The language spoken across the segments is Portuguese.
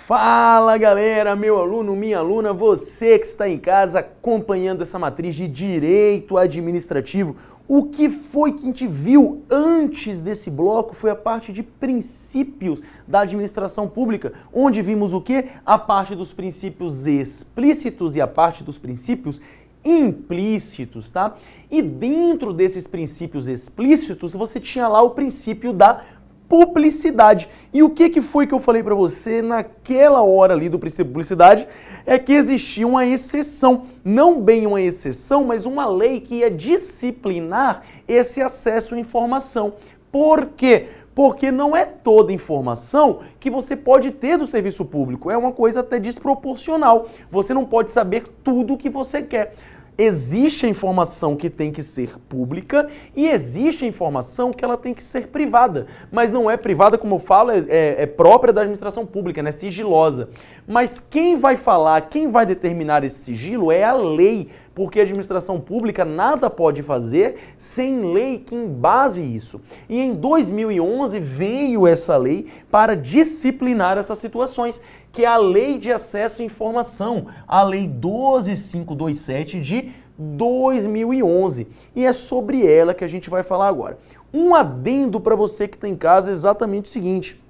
Fala galera, meu aluno, minha aluna, você que está em casa acompanhando essa matriz de Direito Administrativo. O que foi que a gente viu antes desse bloco foi a parte de princípios da administração pública, onde vimos o quê? A parte dos princípios explícitos e a parte dos princípios implícitos, tá? E dentro desses princípios explícitos, você tinha lá o princípio da publicidade. E o que foi que eu falei para você naquela hora ali do princípio de publicidade? É que existia uma exceção, não bem uma exceção, mas uma lei que ia disciplinar esse acesso à informação. Por quê? Porque não é toda informação que você pode ter do serviço público, é uma coisa até desproporcional. Você não pode saber tudo o que você quer. Existe a informação que tem que ser pública e existe a informação que ela tem que ser privada. Mas não é privada, como eu falo, é própria da administração pública, né? Sigilosa. Mas quem vai falar, quem vai determinar esse sigilo é a lei, porque a administração pública nada pode fazer sem lei que embase isso. E em 2011 veio essa lei para disciplinar essas situações, que é a Lei de Acesso à Informação, a Lei 12527 de 2011. E é sobre ela que a gente vai falar agora. Um adendo para você que está em casa é exatamente o seguinte: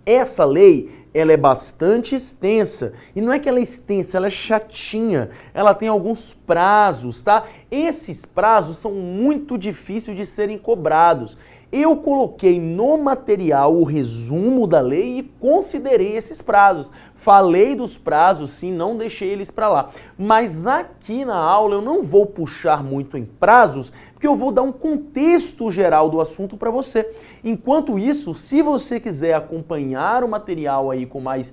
essa lei, ela é bastante extensa, e não é que ela é extensa, ela é chatinha, ela tem alguns prazos, tá? Esses prazos são muito difíceis de serem cobrados. Eu coloquei no material o resumo da lei e considerei esses prazos. Falei dos prazos, sim, não deixei eles para lá. Mas aqui na aula eu não vou puxar muito em prazos, porque eu vou dar um contexto geral do assunto para você. Enquanto isso, se você quiser acompanhar o material aí com mais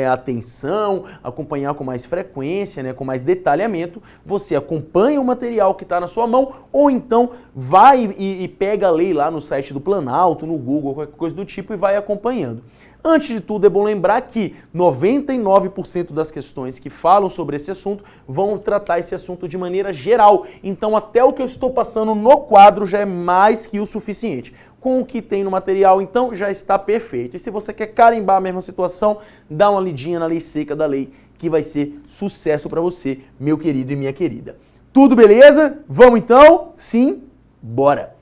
atenção, acompanhar com mais frequência, né, com mais detalhamento, você acompanha o material que está na sua mão, ou então vai e pega a lei lá no site do Planalto, no Google, qualquer coisa do tipo, e vai acompanhando. Antes de tudo, é bom lembrar que 99% das questões que falam sobre esse assunto vão tratar esse assunto de maneira geral. Então, até o que eu estou passando no quadro já é mais que o suficiente. Com o que tem no material, então, já está perfeito. E se você quer carimbar a mesma situação, dá uma lidinha na lei seca da lei, que vai ser sucesso para você, meu querido e minha querida. Tudo beleza? Vamos então? Sim? Bora!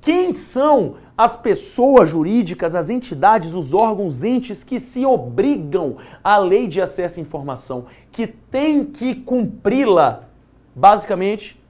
Quem são as pessoas jurídicas, as entidades, os órgãos, entes que se obrigam à lei de acesso à informação, que tem que cumpri-la? Basicamente,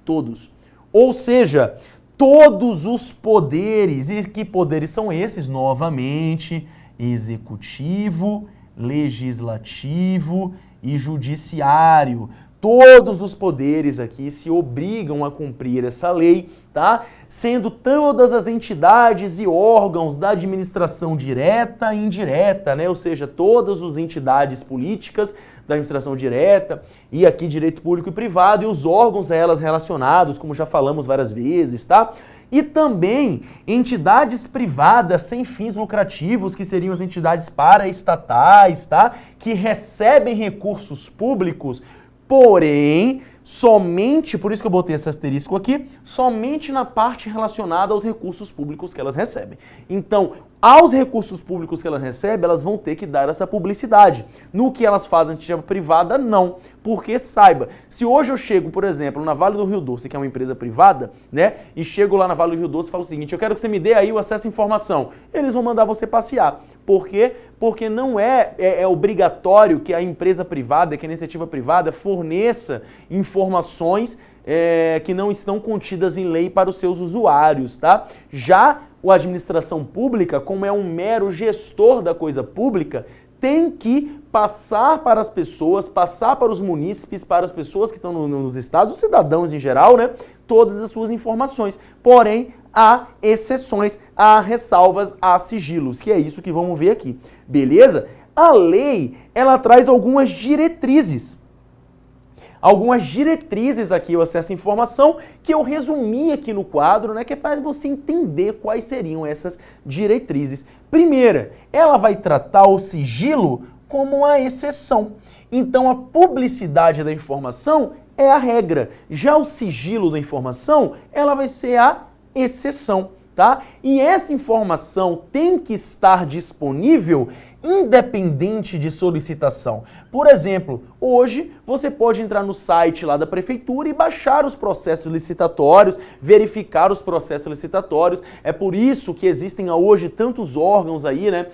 todos. Ou seja, todos os poderes. E que poderes são esses? Novamente, executivo, legislativo e judiciário. Todos os poderes aqui se obrigam a cumprir essa lei, tá? Sendo todas as entidades e órgãos da administração direta e indireta, né? Ou seja, todas as entidades políticas da administração direta e aqui direito público e privado e os órgãos a elas relacionados, como já falamos várias vezes, tá? E também entidades privadas sem fins lucrativos, que seriam as entidades paraestatais, tá? Que recebem recursos públicos, porém, somente, por isso que eu botei esse asterisco aqui, somente na parte relacionada aos recursos públicos que elas recebem. Então, aos recursos públicos que elas recebem, elas vão ter que dar essa publicidade. No que elas fazem na iniciativa privada, não. Porque, saiba, se hoje eu chego, por exemplo, na Vale do Rio Doce, que é uma empresa privada, né, e chego lá na Vale do Rio Doce e falo o seguinte: eu quero que você me dê aí o acesso à informação. Eles vão mandar você passear. Por quê? Porque não é obrigatório que a empresa privada, que a iniciativa privada forneça informações que não estão contidas em lei para os seus usuários, tá? Já a administração pública, como é um mero gestor da coisa pública, tem que passar para as pessoas, passar para os munícipes, para as pessoas que estão nos estados, os cidadãos em geral, né? Todas as suas informações. Porém, há exceções, há ressalvas, há sigilos, que é isso que vamos ver aqui. Beleza? A lei, ela traz algumas diretrizes. Algumas diretrizes aqui, o acesso à informação, que eu resumi aqui no quadro, né, que é para você entender quais seriam essas diretrizes. Primeira, ela vai tratar o sigilo como uma exceção. Então, a publicidade da informação é a regra. Já o sigilo da informação, ela vai ser a exceção, tá? E essa informação tem que estar disponível independente de solicitação. Por exemplo, hoje você pode entrar no site lá da prefeitura e baixar os processos licitatórios, verificar os processos licitatórios. É por isso que existem hoje tantos órgãos aí, né?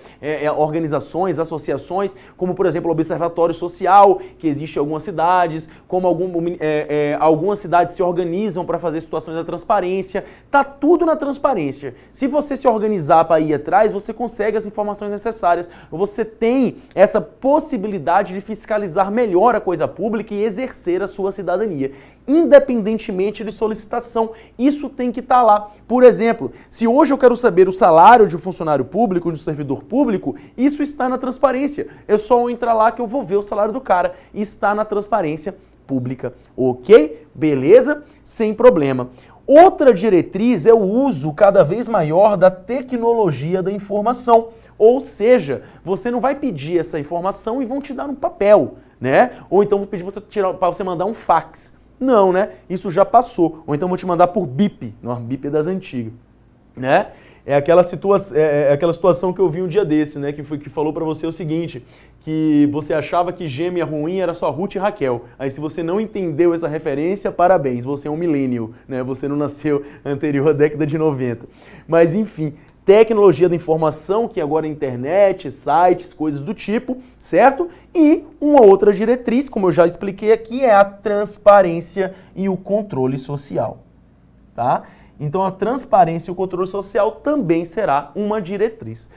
Organizações, associações, como por exemplo o Observatório Social, que existe em algumas cidades, como algumas cidades se organizam para fazer situações da transparência. Tá tudo na transparência. Se você se organizar para ir atrás, você consegue as informações necessárias. Você tem essa possibilidade de fiscalizar melhor a coisa pública e exercer a sua cidadania, independentemente de solicitação. Isso tem que estar lá. Por exemplo, se hoje eu quero saber o salário de um funcionário público, de um servidor público, isso está na transparência. É só eu entrar lá que eu vou ver o salário do cara. Está na transparência pública. Ok? Beleza? Sem problema. Outra diretriz é o uso cada vez maior da tecnologia da informação. Ou seja, você não vai pedir essa informação e vão te dar um papel, né? Ou então vou pedir para você mandar um fax. Não, né? Isso já passou. Ou então vou te mandar por BIP. Não, BIP é das antigas, né? É aquela situação que eu vi um dia desse, né? Que falou pra você o seguinte, que você achava que gêmea ruim era só Ruth e Raquel. Aí se você não entendeu essa referência, parabéns, você é um millennial, né? Você não nasceu anterior à década de 90. Mas enfim, tecnologia da informação, que agora é internet, sites, coisas do tipo, certo? E uma outra diretriz, como eu já expliquei aqui, é a transparência e o controle social, tá? Então a transparência e o controle social também será uma diretriz.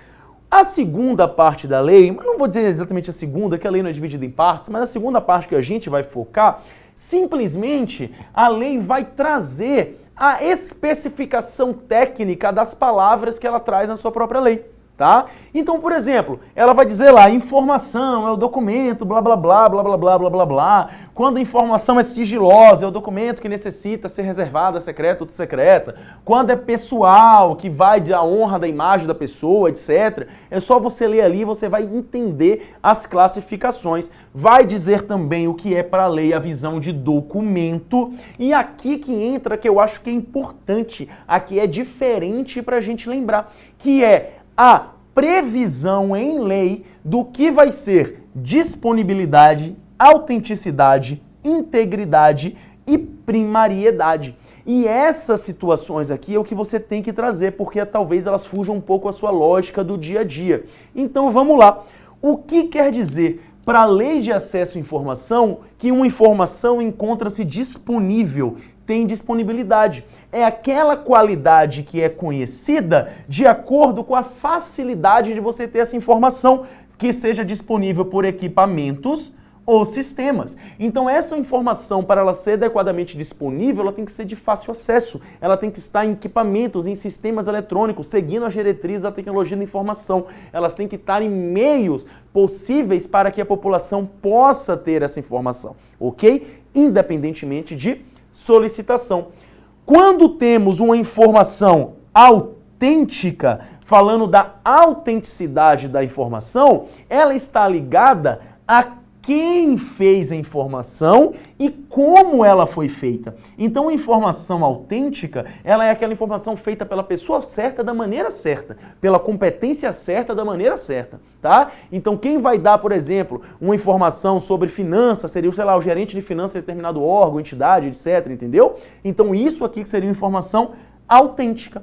A segunda parte da lei, mas não vou dizer exatamente a segunda, que a lei não é dividida em partes, mas a segunda parte que a gente vai focar, simplesmente a lei vai trazer a especificação técnica das palavras que ela traz na sua própria lei, tá? Então, por exemplo, ela vai dizer lá, informação é o documento, blá, blá, blá, blá, blá, blá, blá, blá, blá. Quando a informação é sigilosa, é o documento que necessita ser reservada, secreta ou secreta. Quando é pessoal, que vai da honra da imagem da pessoa, etc. É só você ler ali, você vai entender as classificações. Vai dizer também o que é para a lei a visão de documento. E aqui que entra, que eu acho que é importante, aqui é diferente para a gente lembrar, que é a previsão em lei do que vai ser disponibilidade, autenticidade, integridade e primariedade. E essas situações aqui é o que você tem que trazer, porque talvez elas fujam um pouco à sua lógica do dia a dia. Então vamos lá. O que quer dizer para a lei de acesso à informação que uma informação encontra-se disponível? Tem disponibilidade. É aquela qualidade que é conhecida de acordo com a facilidade de você ter essa informação que seja disponível por equipamentos ou sistemas. Então essa informação, para ela ser adequadamente disponível, ela tem que ser de fácil acesso. Ela tem que estar em equipamentos, em sistemas eletrônicos, seguindo as diretrizes da tecnologia da informação. Elas têm que estar em meios possíveis para que a população possa ter essa informação, ok? Independentemente de solicitação. Quando temos uma informação autêntica, falando da autenticidade da informação, ela está ligada a quem fez a informação e como ela foi feita. Então, a informação autêntica, ela é aquela informação feita pela pessoa certa da maneira certa, pela competência certa da maneira certa, tá? Então, quem vai dar, por exemplo, uma informação sobre finanças seria, sei lá, o gerente de finanças de determinado órgão, entidade, etc, entendeu? Então, isso aqui seria uma informação autêntica.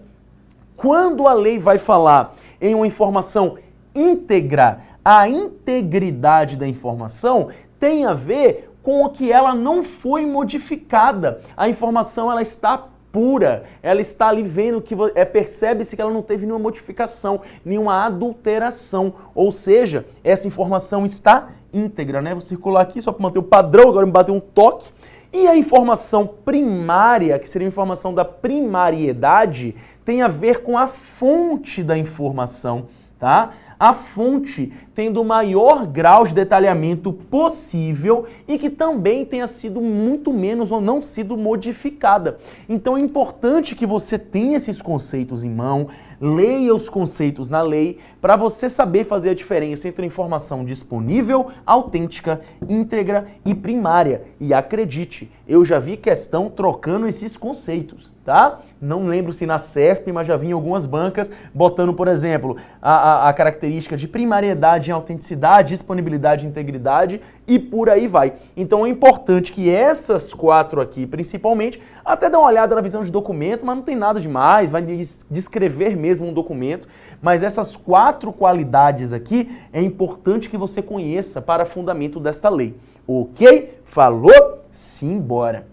Quando a lei vai falar em uma informação íntegra, a integridade da informação tem a ver com o que ela não foi modificada. A informação ela está pura, ela está ali vendo que percebe-se que ela não teve nenhuma modificação, nenhuma adulteração. Ou seja, essa informação está íntegra, né? Vou circular aqui só para manter o padrão, agora me bateu um toque. E a informação primária, que seria a informação da primariedade, tem a ver com a fonte da informação, tá? A fonte tendo o maior grau de detalhamento possível e que também tenha sido muito menos ou não sido modificada. Então é importante que você tenha esses conceitos em mão, leia os conceitos na lei para você saber fazer a diferença entre informação disponível, autêntica, íntegra e primária. E acredite, eu já vi questão trocando esses conceitos, tá? Não lembro se na CESP, mas já vi em algumas bancas botando, por exemplo, a característica de primariedade, autenticidade, disponibilidade, integridade e por aí vai. Então é importante que essas 4 aqui, principalmente, até dá uma olhada na visão de documento, mas não tem nada demais, vai descrever mesmo um documento, mas essas 4 qualidades aqui é importante que você conheça para fundamento desta lei. Ok? Falou? Simbora!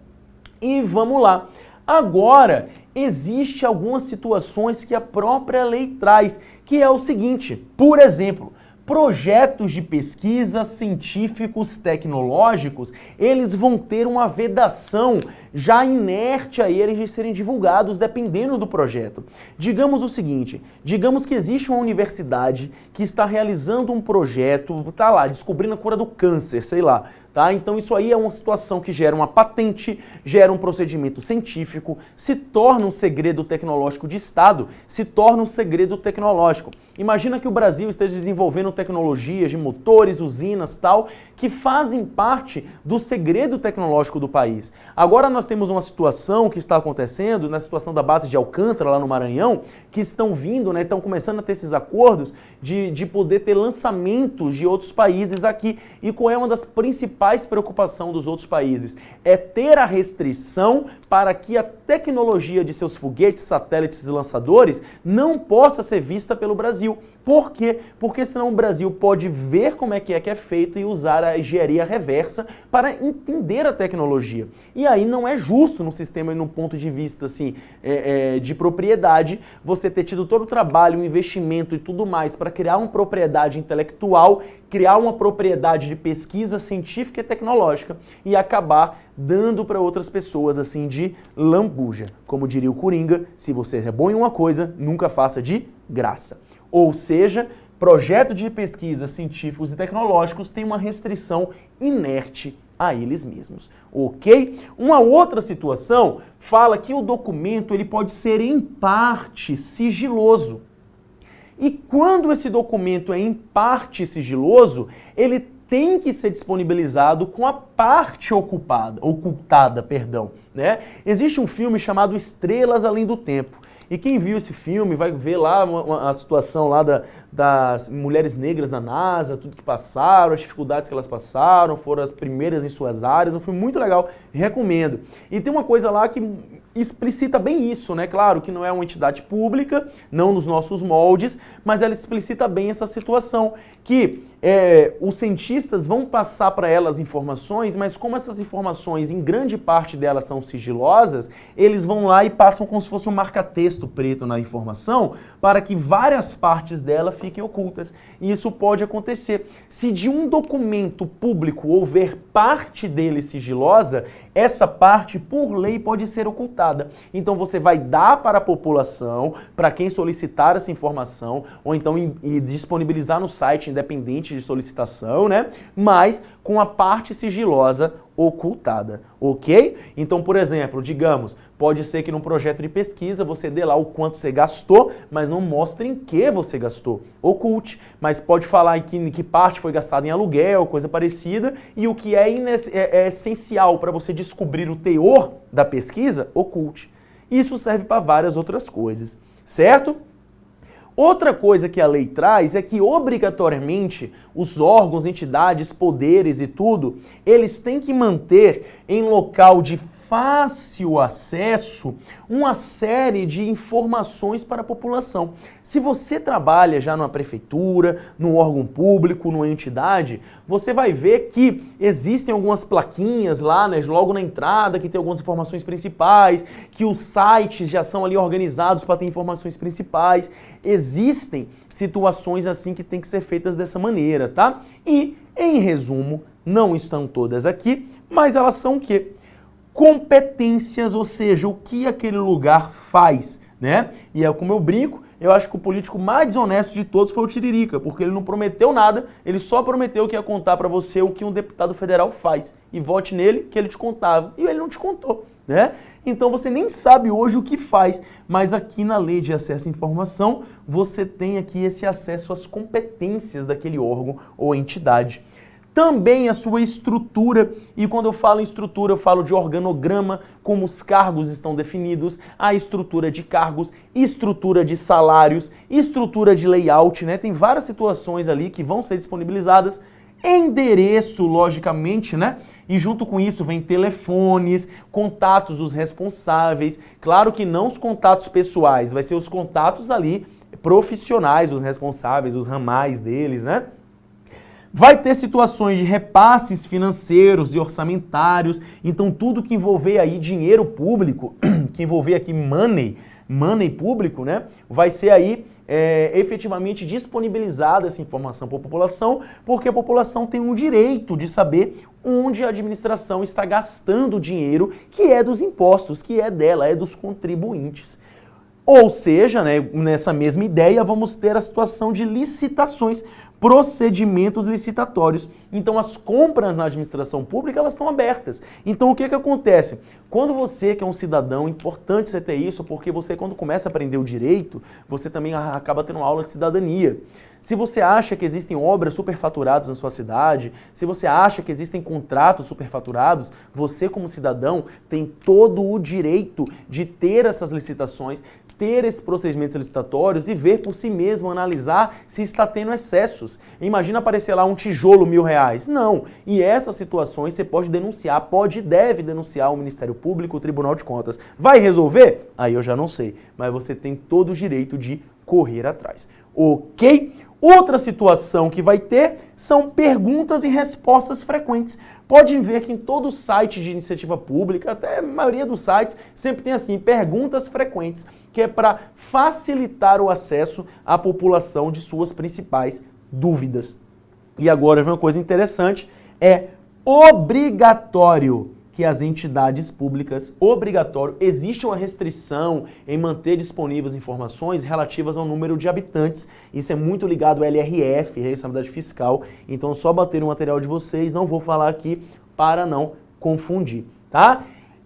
E vamos lá. Agora, existe algumas situações que a própria lei traz, que é o seguinte, por exemplo, projetos de pesquisa científicos tecnológicos, eles vão ter uma vedação já inerte a eles de serem divulgados dependendo do projeto. Digamos o seguinte, digamos que existe uma universidade que está realizando um projeto, tá lá, descobrindo a cura do câncer, sei lá, tá? Então isso aí é uma situação que gera uma patente, gera um procedimento científico, se torna um segredo tecnológico de Estado, se torna um segredo tecnológico. Imagina que o Brasil esteja desenvolvendo tecnologias de motores, usinas, tal, que fazem parte do segredo tecnológico do país. Agora nós temos uma situação que está acontecendo, na situação da base de Alcântara, lá no Maranhão, que estão vindo, né, estão começando a ter esses acordos de poder ter lançamentos de outros países aqui. E qual é uma das principais preocupações dos outros países? É ter a restrição para que a tecnologia de seus foguetes, satélites e lançadores não possa ser vista pelo Brasil. Por quê? Porque senão o Brasil pode ver como é que é feito e usar a engenharia reversa para entender a tecnologia. E aí não é justo no sistema e no ponto de vista assim, de propriedade, você ter tido todo o trabalho, o investimento e tudo mais para criar uma propriedade intelectual, criar uma propriedade de pesquisa científica e tecnológica e acabar dando para outras pessoas assim de lambuja. Como diria o Coringa, se você é bom em uma coisa, nunca faça de graça. Ou seja, projetos de pesquisa científicos e tecnológicos têm uma restrição inerte a eles mesmos, ok? Uma outra situação fala que o documento ele pode ser em parte sigiloso. E quando esse documento é em parte sigiloso, ele tem que ser disponibilizado com a parte ocultada, né? Existe um filme chamado Estrelas Além do Tempo. E quem viu esse filme vai ver lá a situação lá das mulheres negras na NASA, tudo que passaram, as dificuldades que elas passaram, foram as primeiras em suas áreas, um filme muito legal, recomendo. E tem uma coisa lá que explicita bem isso, né? Claro que não é uma entidade pública, não nos nossos moldes, mas ela explicita bem essa situação, que os cientistas vão passar para elas informações, mas como essas informações, em grande parte delas são sigilosas, eles vão lá e passam como se fosse um marca-texto preto na informação, para que várias partes dela fiquem ocultas. E isso pode acontecer. Se de um documento público houver parte dele sigilosa, essa parte, por lei, pode ser ocultada. Então você vai dar para a população, para quem solicitar essa informação, ou então disponibilizar no site independente de solicitação, né? Mas com a parte sigilosa ocultada, ok? Então, por exemplo, digamos, pode ser que num projeto de pesquisa você dê lá o quanto você gastou, mas não mostre em que você gastou. Oculte, mas pode falar em que parte foi gastada em aluguel, coisa parecida, e o que é essencial para você descobrir o teor da pesquisa, oculte. Isso serve para várias outras coisas, certo? Outra coisa que a lei traz é que, obrigatoriamente, os órgãos, entidades, poderes e tudo, eles têm que manter em local de fácil acesso uma série de informações para a população. Se você trabalha já numa prefeitura, num órgão público, numa entidade, você vai ver que existem algumas plaquinhas lá, né, logo na entrada, que tem algumas informações principais, que os sites já são ali organizados para ter informações principais. Existem situações assim que tem que ser feitas dessa maneira, tá? E, em resumo, não estão todas aqui, mas elas são o quê? Competências, ou seja, o que aquele lugar faz, né? E é como eu brinco, eu acho que o político mais desonesto de todos foi o Tiririca, porque ele não prometeu nada, ele só prometeu que ia contar para você o que um deputado federal faz. E vote nele que ele te contava. E ele não te contou. né? Então você nem sabe hoje o que faz, mas aqui na Lei de Acesso à Informação, você tem aqui esse acesso às competências daquele órgão ou entidade. Também a sua estrutura, e quando eu falo em estrutura, eu falo de organograma, como os cargos estão definidos, a estrutura de cargos, estrutura de salários, estrutura de layout, né? Tem várias situações ali que vão ser disponibilizadas. Endereço, logicamente, né? E junto com isso vem telefones, contatos dos responsáveis. Claro que não os contatos pessoais, vai ser os contatos ali profissionais dos responsáveis, os ramais deles, né? Vai ter situações de repasses financeiros e orçamentários, então tudo que envolver aí dinheiro público, que envolver aqui money público, né, vai ser aí efetivamente disponibilizada essa informação para a população, porque a população tem um direito de saber onde a administração está gastando o dinheiro que é dos impostos, que é dela, é dos contribuintes. Ou seja, né, nessa mesma ideia, vamos ter a situação de licitações, procedimentos licitatórios. Então as compras na administração pública, elas estão abertas. Então o que acontece? Quando você que é um cidadão, importante você ter isso, porque você quando começa a aprender o direito, você também acaba tendo aula de cidadania. Se você acha que existem obras superfaturadas na sua cidade, se você acha que existem contratos superfaturados, você como cidadão tem todo o direito de ter essas licitações, ter esses procedimentos licitatórios e ver por si mesmo, analisar se está tendo excessos. Imagina aparecer lá um tijolo R$1.000. Não. E essas situações você pode denunciar, pode e deve denunciar o Ministério Público, o Tribunal de Contas. Vai resolver? Aí eu já não sei. Mas você tem todo o direito de correr atrás. Ok? Outra situação que vai ter são perguntas e respostas frequentes. Podem ver que em todo site de iniciativa pública, até a maioria dos sites, sempre tem assim, perguntas frequentes, que é para facilitar o acesso à população de suas principais dúvidas. E agora, uma coisa interessante, é obrigatório que as entidades públicas, existe uma restrição em manter disponíveis informações relativas ao número de habitantes. Isso é muito ligado ao LRF, Responsabilidade Fiscal. Então, só bater no material de vocês, não vou falar aqui para não confundir, tá?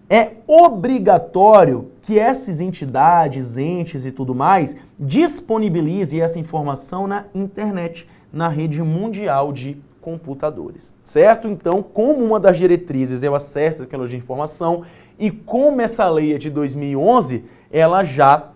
É obrigatório que essas entidades, entes e tudo mais, disponibilizem essa informação na internet, na rede mundial de computadores, certo? Então, como uma das diretrizes é o acesso à tecnologia de informação e como essa lei é de 2011, ela já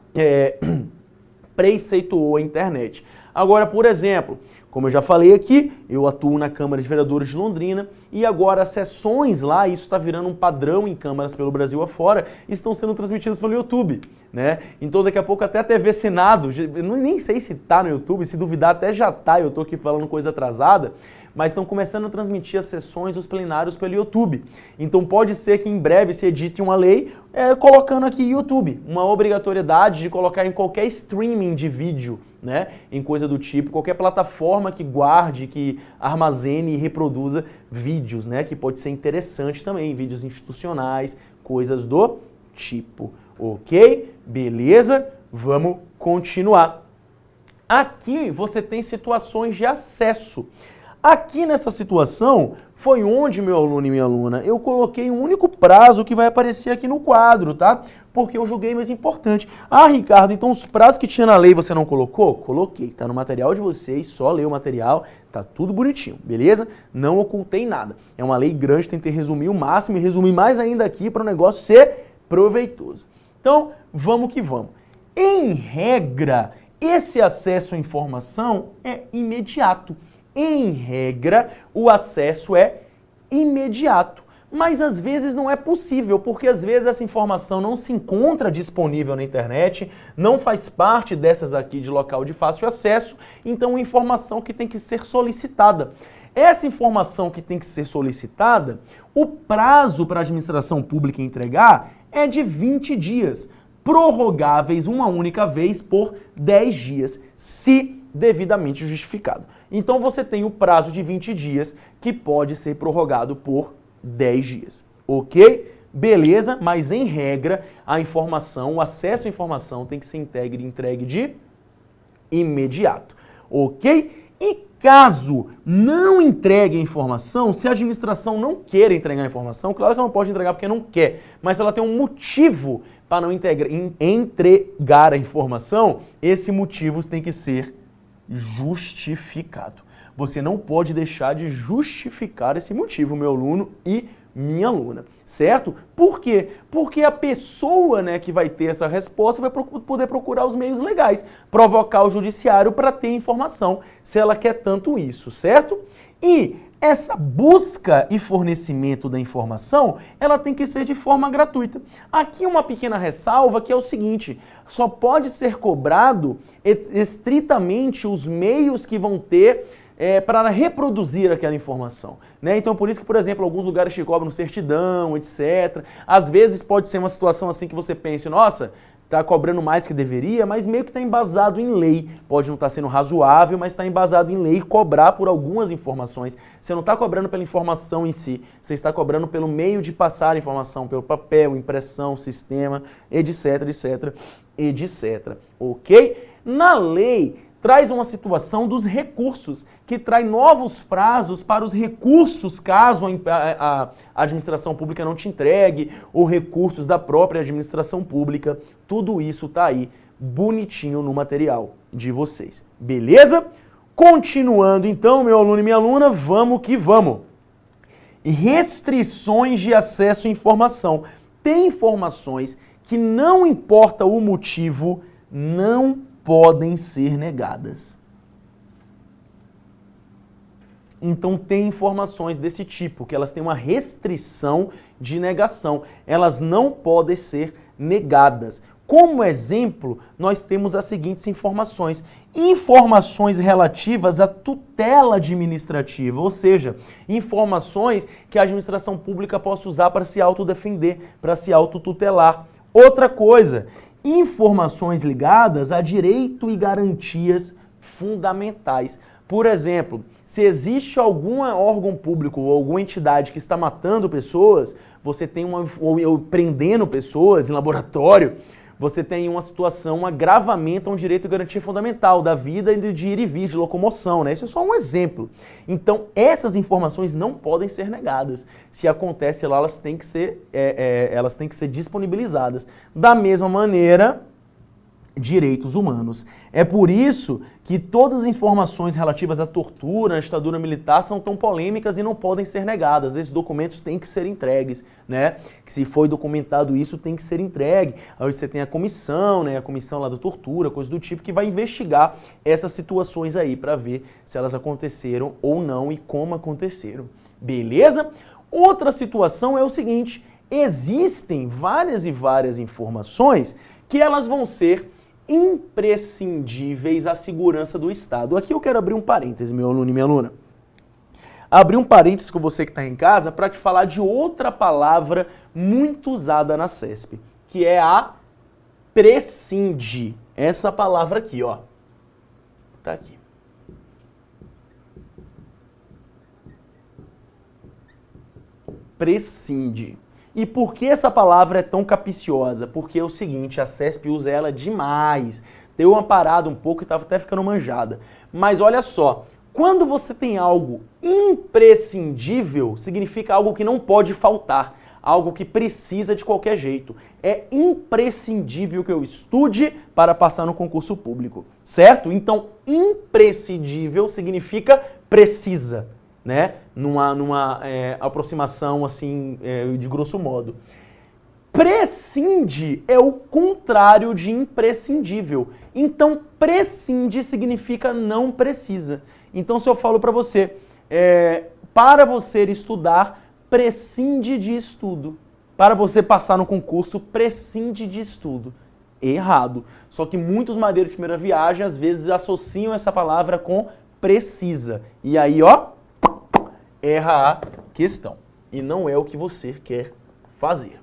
preceituou a internet. Agora, por exemplo, como eu já falei aqui, eu atuo na Câmara de Vereadores de Londrina e agora as sessões lá, isso está virando um padrão em câmaras pelo Brasil afora, estão sendo transmitidas pelo YouTube, né? Então daqui a pouco até a TV Senado, nem sei se está no YouTube, se duvidar até já está, eu estou aqui falando coisa atrasada, mas estão começando a transmitir as sessões, os plenários pelo YouTube. Então pode ser que em breve se edite uma lei colocando aqui YouTube, uma obrigatoriedade de colocar em qualquer streaming de vídeo, né, em coisa do tipo, qualquer plataforma que guarde, que armazene e reproduza vídeos, né, que pode ser interessante também, vídeos institucionais, coisas do tipo. Ok? Beleza? Vamos continuar. Aqui você tem situações de acesso. Aqui nessa situação, foi onde, meu aluno e minha aluna, eu coloquei um único prazo que vai aparecer aqui no quadro, tá? Porque eu julguei mais importante. Ah, Ricardo, então os prazos que tinha na lei você não colocou? Coloquei, tá no material de vocês, só lê o material, tá tudo bonitinho, beleza? Não ocultei nada. É uma lei grande, tentei resumir o máximo e resumir mais ainda aqui para o negócio ser proveitoso. Então, vamos que vamos. Em regra, esse acesso à informação é imediato. Em regra, o acesso é imediato, mas às vezes não é possível, porque às vezes essa informação não se encontra disponível na internet, não faz parte dessas aqui de local de fácil acesso, então é informação que tem que ser solicitada. Essa informação que tem que ser solicitada, o prazo para a administração pública entregar é de 20 dias, prorrogáveis uma única vez por 10 dias, se devidamente justificado. Então você tem o prazo de 20 dias que pode ser prorrogado por 10 dias. Ok? Beleza, mas em regra a informação, o acesso à informação tem que ser entregue de imediato. Ok? E caso não entregue a informação, se a administração não queira entregar a informação, claro que ela não pode entregar porque não quer, mas ela tem um motivo para não entregar a informação, esse motivo tem que ser justificado. Você não pode deixar de justificar esse motivo, meu aluno e minha aluna, certo? Por quê? Porque a pessoa, né, que vai ter essa resposta vai poder procurar os meios legais, provocar o judiciário para ter informação, se ela quer tanto isso, certo? E essa busca e fornecimento da informação, ela tem que ser de forma gratuita. Aqui uma pequena ressalva que é o seguinte, só pode ser cobrado estritamente os meios que vão ter para reproduzir aquela informação, né? Então, por isso que, por exemplo, alguns lugares te cobram certidão, etc. Às vezes pode ser uma situação assim que você pense, nossa, está cobrando mais que deveria, mas meio que está embasado em lei. Pode não estar sendo razoável, mas está embasado em lei cobrar por algumas informações. Você não está cobrando pela informação em si, você está cobrando pelo meio de passar a informação, pelo papel, impressão, sistema, etc, etc, etc. Ok? Na lei, traz uma situação dos recursos, que traz novos prazos para os recursos, caso a administração pública não te entregue, ou recursos da própria administração pública. Tudo isso tá aí, bonitinho no material de vocês. Beleza? Continuando então, meu aluno e minha aluna, vamos que vamos. Restrições de acesso à informação. Tem informações que não importa o motivo, não podem ser negadas. Então tem informações desse tipo, que elas têm uma restrição de negação. Elas não podem ser negadas. Como exemplo, nós temos as seguintes informações. Informações relativas à tutela administrativa, ou seja, informações que a administração pública possa usar para se autodefender, para se autotutelar. Outra coisa, informações ligadas a direito e garantias fundamentais. Por exemplo, se existe algum órgão público ou alguma entidade que está matando pessoas, você tem ou prendendo pessoas em laboratório, você tem uma situação, um agravamento a um direito e garantia fundamental da vida e de ir e vir, de locomoção, né? Isso é só um exemplo. Então, essas informações não podem ser negadas. Se acontece lá, elas têm que ser disponibilizadas. Da mesma maneira, direitos humanos. É por isso que todas as informações relativas à tortura, à ditadura militar são tão polêmicas e não podem ser negadas. Esses documentos têm que ser entregues, né? Que se foi documentado isso, tem que ser entregue. Aí você tem a comissão, né? A comissão lá da tortura, coisa do tipo, que vai investigar essas situações aí para ver se elas aconteceram ou não e como aconteceram. Beleza? Outra situação é o seguinte, existem várias e várias informações que elas vão ser imprescindíveis à segurança do Estado. Aqui eu quero abrir um parêntese, meu aluno e minha aluna. Abrir um parêntese com você que está em casa para te falar de outra palavra muito usada na CESP, que é a prescinde. Essa palavra aqui, ó. Tá aqui. Prescinde. E por que essa palavra é tão capiciosa? Porque é o seguinte, a CESP usa ela demais. Deu uma parada um pouco e estava até ficando manjada. Mas olha só, quando você tem algo imprescindível, significa algo que não pode faltar, algo que precisa de qualquer jeito. É imprescindível que eu estude para passar no concurso público, certo? Então, imprescindível significa precisa, né? Numa aproximação assim, de grosso modo. Prescinde é o contrário de imprescindível. Então, prescinde significa não precisa. Então, se eu falo para você, para você estudar, prescinde de estudo. Para você passar no concurso, prescinde de estudo. Errado. Só que muitos madeiros de primeira viagem, às vezes, associam essa palavra com precisa. E aí, ó, erra a questão. E não é o que você quer fazer.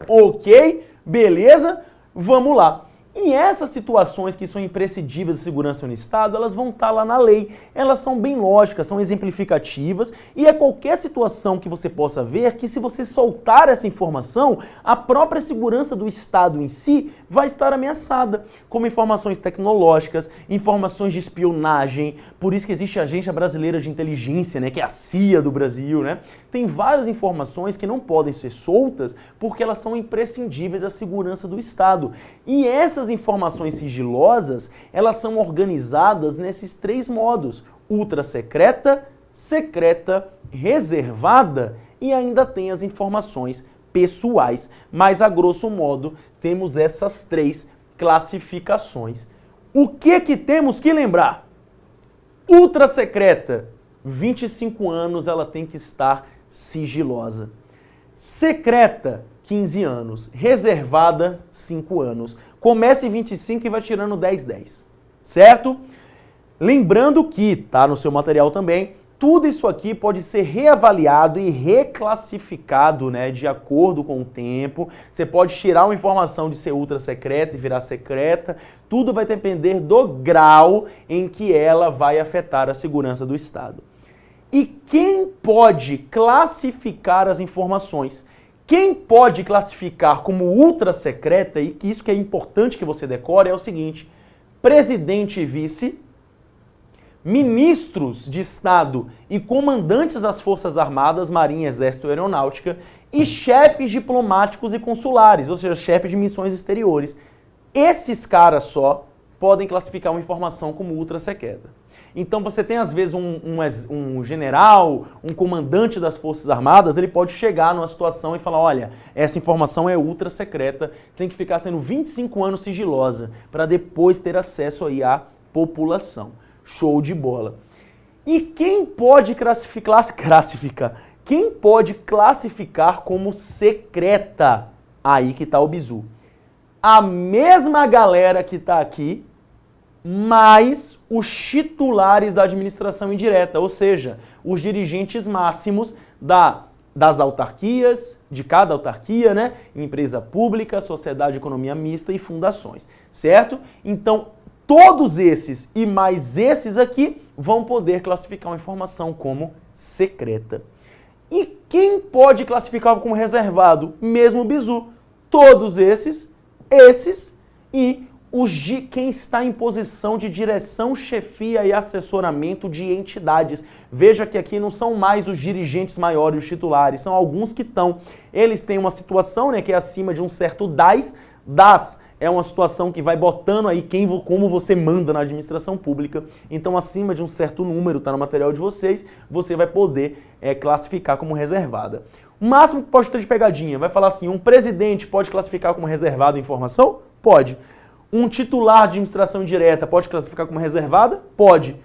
Ok? Beleza? Vamos lá. E essas situações que são imprescindíveis de segurança no Estado, elas vão estar lá na lei. Elas são bem lógicas, são exemplificativas e é qualquer situação que você possa ver que se você soltar essa informação, a própria segurança do Estado em si vai estar ameaçada, como informações tecnológicas, informações de espionagem, por isso que existe a Agência Brasileira de Inteligência, né, que é a CIA do Brasil, né? Tem várias informações que não podem ser soltas porque elas são imprescindíveis à segurança do Estado. E essas informações sigilosas, elas são organizadas nesses 3 modos: ultra secreta, secreta, reservada e ainda tem as informações pessoais. Mas a grosso modo, temos essas 3 classificações. O que temos que lembrar? Ultra secreta, 25 anos ela tem que estar sigilosa. Secreta, 15 anos. Reservada, 5 anos. Começa em 25 e vai tirando 10. Certo? Lembrando que, tá no seu material também, tudo isso aqui pode ser reavaliado e reclassificado, né, de acordo com o tempo. Você pode tirar uma informação de ser ultra secreta e virar secreta. Tudo vai depender do grau em que ela vai afetar a segurança do Estado. E quem pode classificar as informações? Quem pode classificar como ultra secreta, e que isso que é importante que você decore, é o seguinte: presidente e vice, ministros de Estado e comandantes das Forças Armadas, Marinha, Exército e Aeronáutica e chefes diplomáticos e consulares, ou seja, chefes de missões exteriores. Esses caras só podem classificar uma informação como ultra secreta. Então você tem às vezes um general, um comandante das Forças Armadas, ele pode chegar numa situação e falar: olha, essa informação é ultra secreta, tem que ficar sendo 25 anos sigilosa para depois ter acesso aí à população. Show de bola. E quem pode classificar? Quem pode classificar como secreta? Aí que tá o bizu. A mesma galera que tá aqui, mais os titulares da administração indireta, ou seja, os dirigentes máximos das autarquias, de cada autarquia, né? Empresa pública, sociedade de economia mista e fundações, certo? Então, todos esses e mais esses aqui vão poder classificar uma informação como secreta. E quem pode classificar como reservado? Mesmo bizu. Todos esses e quem está em posição de direção, chefia e assessoramento de entidades. Veja que aqui não são mais os dirigentes maiores, os titulares, são alguns que estão. Eles têm uma situação, né, que é acima de um certo DAS. DAS é uma situação que vai botando aí como você manda na administração pública. Então, acima de um certo número, está no material de vocês, você vai poder classificar como reservada. O máximo que pode ter de pegadinha, vai falar assim: um presidente pode classificar como reservado a informação? Pode. Um titular de administração indireta pode classificar como reservada? Pode.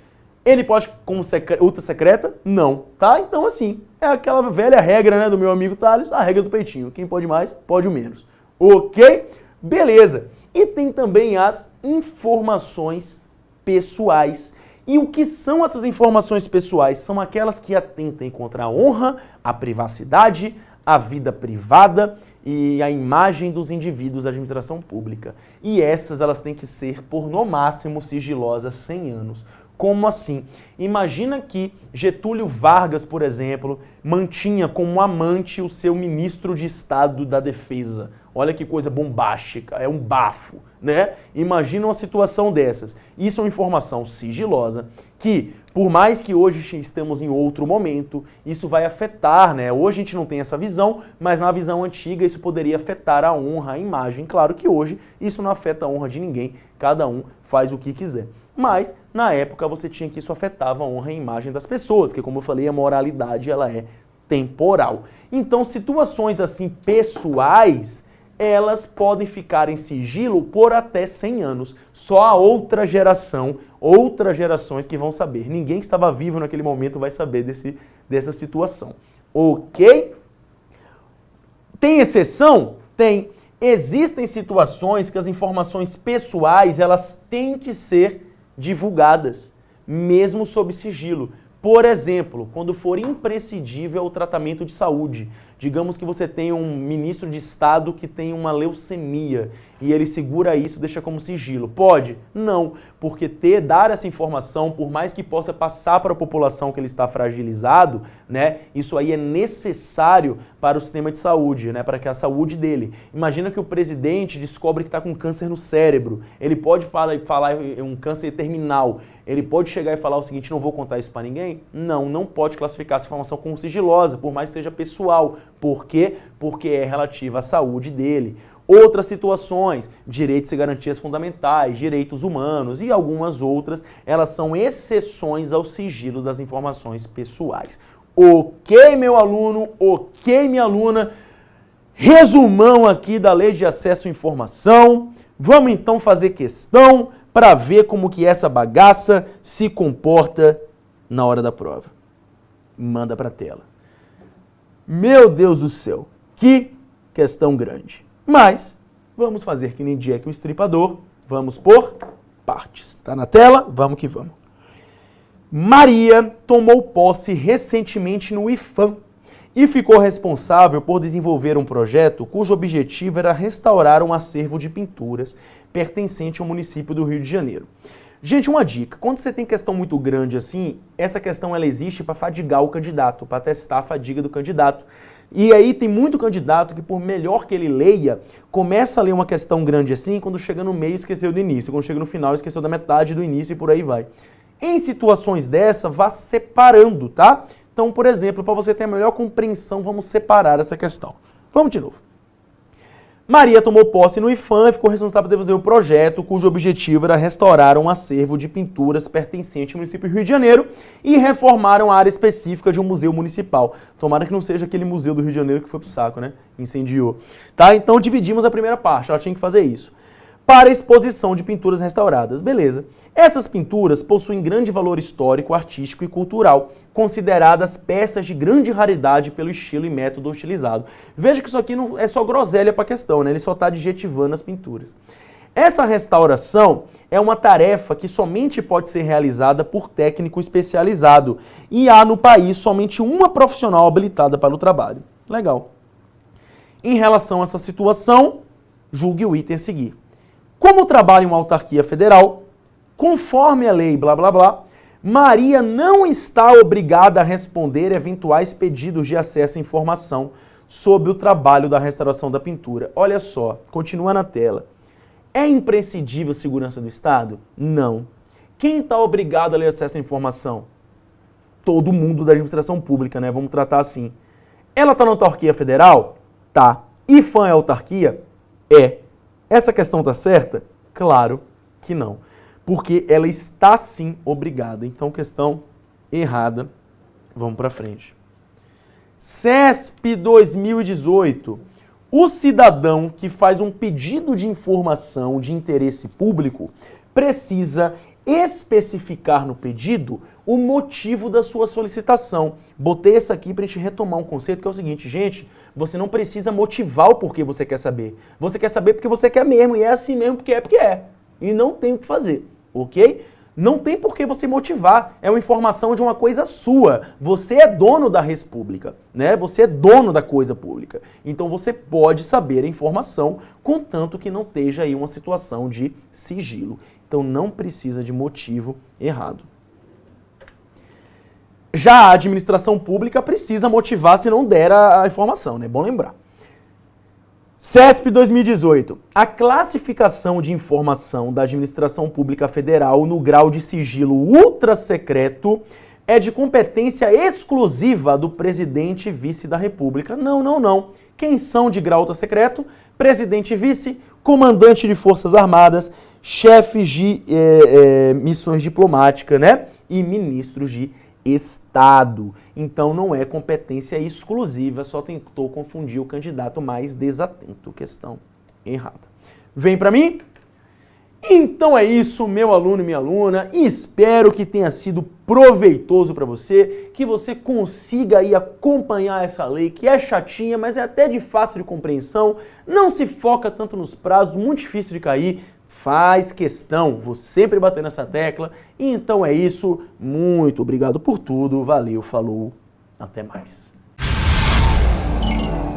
Ele pode como ultra secreta? Não. Tá? Então, assim, é aquela velha regra, né, do meu amigo Thales, a regra do peitinho. Quem pode mais, pode o menos. Ok? Beleza. E tem também as informações pessoais. E o que são essas informações pessoais? São aquelas que atentam contra a honra, a privacidade, a vida privada e a imagem dos indivíduos da administração pública. E essas elas têm que ser, por no máximo, sigilosas 100 anos. Como assim? Imagina que Getúlio Vargas, por exemplo, mantinha como amante o seu ministro de Estado da Defesa. Olha que coisa bombástica, é um bafo, né? Imagina uma situação dessas. Isso é uma informação sigilosa que, por mais que hoje estamos em outro momento, isso vai afetar, né? Hoje a gente não tem essa visão, mas na visão antiga isso poderia afetar a honra, a imagem. Claro que hoje isso não afeta a honra de ninguém, cada um faz o que quiser. Mas, na época, você tinha que isso afetava a honra e a imagem das pessoas, que, como eu falei, a moralidade ela é temporal. Então, situações assim pessoais, elas podem ficar em sigilo por até 100 anos. Só a outra geração, outras gerações que vão saber. Ninguém que estava vivo naquele momento vai saber dessa situação. Ok? Tem exceção? Tem. Existem situações que as informações pessoais, elas têm que ser divulgadas, mesmo sob sigilo. Por exemplo, quando for imprescindível o tratamento de saúde. Digamos que você tem um ministro de Estado que tem uma leucemia e ele segura isso, deixa como sigilo. Pode? Não, porque dar essa informação, por mais que possa passar para a população que ele está fragilizado, né, isso aí é necessário para o sistema de saúde, né, para que a saúde dele. Imagina que o presidente descobre que está com câncer no cérebro. Ele pode falar um câncer terminal. Ele pode chegar e falar o seguinte: não vou contar isso para ninguém? Não, não pode classificar essa informação como sigilosa, por mais que seja pessoal. Por quê? Porque é relativa à saúde dele. Outras situações, direitos e garantias fundamentais, direitos humanos e algumas outras, elas são exceções aos sigilos das informações pessoais. Ok, meu aluno? Ok, minha aluna? Resumão aqui da Lei de Acesso à Informação. Vamos então fazer questão para ver como que essa bagaça se comporta na hora da prova. Manda para a tela. Meu Deus do céu, que questão grande. Mas vamos fazer que nem Jack o Estripador, vamos por partes. Tá na tela? Vamos que vamos. Maria tomou posse recentemente no IPHAN e ficou responsável por desenvolver um projeto cujo objetivo era restaurar um acervo de pinturas pertencente ao município do Rio de Janeiro. Gente, uma dica, quando você tem questão muito grande assim, essa questão ela existe para fadigar o candidato, para testar a fadiga do candidato. E aí tem muito candidato que, por melhor que ele leia, começa a ler uma questão grande assim, quando chega no meio esqueceu do início, quando chega no final esqueceu da metade do início e por aí vai. Em situações dessa, vá separando, tá? Então, por exemplo, para você ter a melhor compreensão, vamos separar essa questão. Vamos de novo. Maria tomou posse no IPHAN e ficou responsável por fazer o projeto cujo objetivo era restaurar um acervo de pinturas pertencente ao município do Rio de Janeiro e reformar uma área específica de um museu municipal. Tomara que não seja aquele museu do Rio de Janeiro que foi pro saco, né? Incendiou. Tá? Então dividimos a primeira parte, ela tinha que fazer isso. Para exposição de pinturas restauradas. Beleza. Essas pinturas possuem grande valor histórico, artístico e cultural, consideradas peças de grande raridade pelo estilo e método utilizado. Veja que isso aqui não é só groselha para a questão, né? Ele só está adjetivando as pinturas. Essa restauração é uma tarefa que somente pode ser realizada por técnico especializado e há no país somente uma profissional habilitada para o trabalho. Legal. Em relação a essa situação, julgue o item a seguir. Como trabalha em uma autarquia federal, conforme a lei blá blá blá, Maria não está obrigada a responder eventuais pedidos de acesso à informação sobre o trabalho da restauração da pintura. Olha só, continua na tela. É imprescindível a segurança do Estado? Não. Quem está obrigado a ter acesso à informação? Todo mundo da administração pública, né? Vamos tratar assim. Ela está na autarquia federal? Tá. IPHAN é autarquia? É. Essa questão está certa? Claro que não. Porque ela está sim obrigada. Então, questão errada. Vamos para frente. CESP 2018. O cidadão que faz um pedido de informação de interesse público precisa especificar no pedido o motivo da sua solicitação. Botei essa aqui para a gente retomar um conceito que é o seguinte, gente, você não precisa motivar o porquê você quer saber. Você quer saber porque você quer mesmo, e é assim mesmo porque é. E não tem o que fazer, ok? Não tem por que você motivar, é uma informação de uma coisa sua. Você é dono da res pública, né? Você é dono da coisa pública. Então você pode saber a informação, contanto que não esteja aí uma situação de sigilo. Então não precisa de motivo errado. Já a administração pública precisa motivar se não der a informação, né? Bom lembrar. CESP 2018. A classificação de informação da administração pública federal no grau de sigilo ultra-secreto é de competência exclusiva do presidente e vice da República. Não. Quem são de grau ultra-secreto? Presidente e vice, comandante de Forças Armadas, chefes de missões diplomáticas, né? E ministros de Estado. Então não é competência exclusiva, só tentou confundir o candidato mais desatento. Questão errada. Vem para mim? Então é isso, meu aluno e minha aluna. Espero que tenha sido proveitoso para você, que você consiga aí acompanhar essa lei, que é chatinha, mas é até de fácil de compreensão. Não se foca tanto nos prazos, muito difícil de cair. Faz questão, vou sempre bater nessa tecla. Então é isso, muito obrigado por tudo, valeu, falou, até mais. Deus.